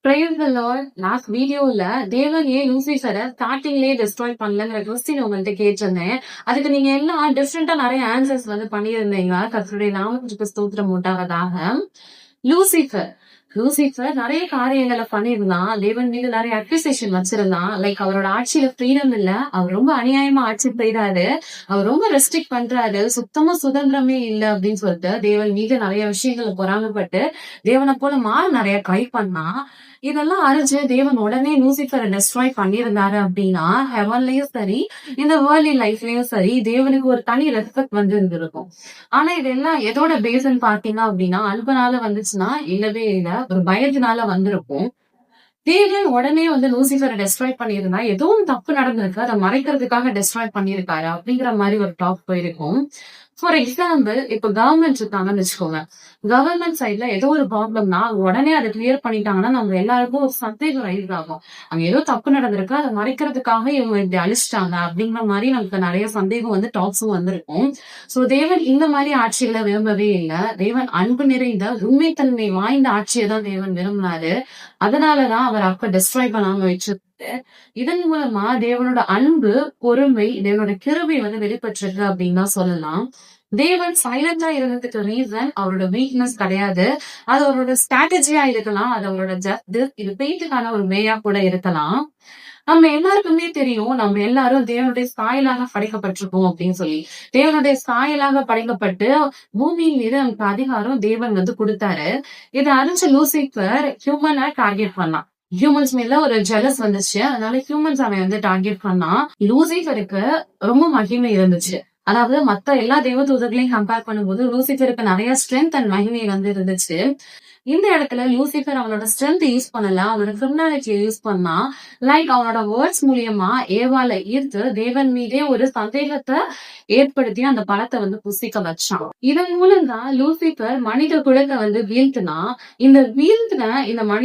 Praise the Lord. Last வீடியோல தேவன் ஏன் லூசிஃபரை ஸ்டார்டிங்லயே டிஸ்ட்ராய் பண்ணலங்கிற கொஸ்டின் உங்கள்ட்ட கேட்டிருந்தேன். அதுக்கு நீங்க எல்லாம் டிஃப்ரெண்டா நிறைய ஆன்சர்ஸ் பண்ணியிருந்தீங்க. கர்த்தருடைய நாமத்துக்கு ஸ்தோத்திரம் உண்டாவதாக. லூசிஃபர் லூசிஃபர் நிறைய காரியங்களை பண்ணியிருந்தான். தேவன் மீது நிறைய அக்யூசேஷன் வச்சிருந்தான். லைக் அவரோட ஆட்சியில ஃப்ரீடம் இல்ல, அவர் ரொம்ப அநியாயமா ஆட்சி செய்யறாரு, அவர் ரொம்ப ரெஸ்ட்ரிக்ட் பண்றாரு, சுத்தமா சுதந்திரமே இல்ல அப்படின்னு சொல்லிட்டு தேவன் மீது நிறைய விஷயங்களை பொறாமப்பட்டு தேவனை போல மாற நிறைய ட்ரை பண்ணா. இதெல்லாம் அறிஞ்சு தேவன் உடனே லூசிஃபரை டெஸ்ட்ராய் பண்ணியிருந்தாரு அப்படின்னா ஹெவன்லயும் சரி இந்த வேர்ல்ட்லி லைஃப்லயும் சரி தேவனுக்கு ஒரு தனி ரெஸ்பெக்ட் இருந்திருக்கும். ஆனா இதெல்லாம் எதோட பேஸ்ன்னு பாத்தீங்க அப்படின்னா அன்பனால வந்துச்சுன்னா இல்லவே இல்ல, ஒரு பயத்தினால வந்திருக்கும். தேவன் உடனே லூசிஃபரை டெஸ்ட்ராய் பண்ணியிருந்தா ஏதோ ஒன்று தப்பு நடந்திருக்கு, அதை மறைக்கிறதுக்காக டெஸ்ட்ராய் பண்ணியிருக்காரு அப்படிங்கிற மாதிரி ஒரு டாக் போயிருக்கும். ஃபார் எக்ஸாம்பிள், இப்ப கவர்மெண்ட் இருக்காங்கன்னு வச்சுக்கோங்க. கவர்மெண்ட் சைட்ல ஏதோ ஒரு ப்ராப்ளம்னா உடனே அதை கிளியர் பண்ணிட்டாங்கன்னா நம்ம எல்லாருக்கும் ஒரு சந்தேகம் ரைஸ் ஆகும். அங்க ஏதோ தப்பு நடந்திருக்கு, அதை மறைக்கிறதுக்காக இவங்க இப்படி அழிச்சிட்டாங்க அப்படிங்கிற மாதிரி நமக்கு நிறைய சந்தேகம் டாக்ஸும் வந்திருக்கும். சோ தேவன் இந்த மாதிரி ஆட்சிகளை விரும்பவே இல்லை. தேவன் அன்பு நிறைந்த உண்மைத்தன்மை வாய்ந்த ஆட்சியை தான் தேவன் விரும்பினாரு. அதனாலதான் அவர் அப்ப டெஸ்ட்ராய் பண்ணாம வச்சிருக்கு. இதன் மூலமா தேவனோட அன்பு, பொறுமை, தேவனோட கிருபை வெளிப்பட்டிருக்கு அப்படின்னு தான் சொல்லலாம். தேவன் சைலண்டா இருந்ததுக்கு ரீசன் அவரோட வீக்னஸ் கிடையாது. அது அவரோட ஸ்ட்ராட்டஜியா இருக்கலாம், அது அவரோட ஜஸ்டிஸ், இது பெயிண்ட்டுக்கான ஒரு வேயா கூட இருக்கலாம். நம்ம எல்லாருக்குமே தெரியும், நம்ம எல்லாரும் தேவனுடைய சாயலாக படைக்கப்பட்டிருக்கோம் அப்படின்னு சொல்லி. தேவனுடைய சாயலாக படைக்கப்பட்டு பூமியின் மீது நமக்கு அதிகாரம் தேவன் கொடுத்தாரு. இதை அறிஞ்ச லூசிஃபர் ஹியூமனை டார்கெட் பண்ணான். ஹியூமன்ஸ் மேல ஒரு ஜெலஸ் வந்துச்சு, அதனால ஹியூமன்ஸ் அவன் டார்கெட் பண்ணா. லூசிஃபருக்கு ரொம்ப மகிமை இருந்துச்சு. அதாவது மத்த எல்லா தேவதூதர்களையும் கம்பேர் பண்ணும்போது லூசிஃபருக்கு நிறைய ஸ்ட்ரென்த் அண்ட் மகிமை இருந்துச்சு. இந்த இடத்துல லூசிஃபர் அவனோட ஸ்ட்ரென்த் யூஸ் பண்ணல, அவனோட கிரிமினாலிட்டியை யூஸ் பண்ணா. லைக் அவனோட வேர்ட்ஸ் மூலியமா ஏவால ஈர்த்து தேவன் மீதே ஒரு சந்தேகத்தை ஏற்படுத்தி அந்த பழத்தை புசிக்க வச்சான். இதன் மூலம் தான் லூசிஃபர் மனித குலத்தை வீழ்த்தினா. இந்த வீழ்த்தின இந்த மனித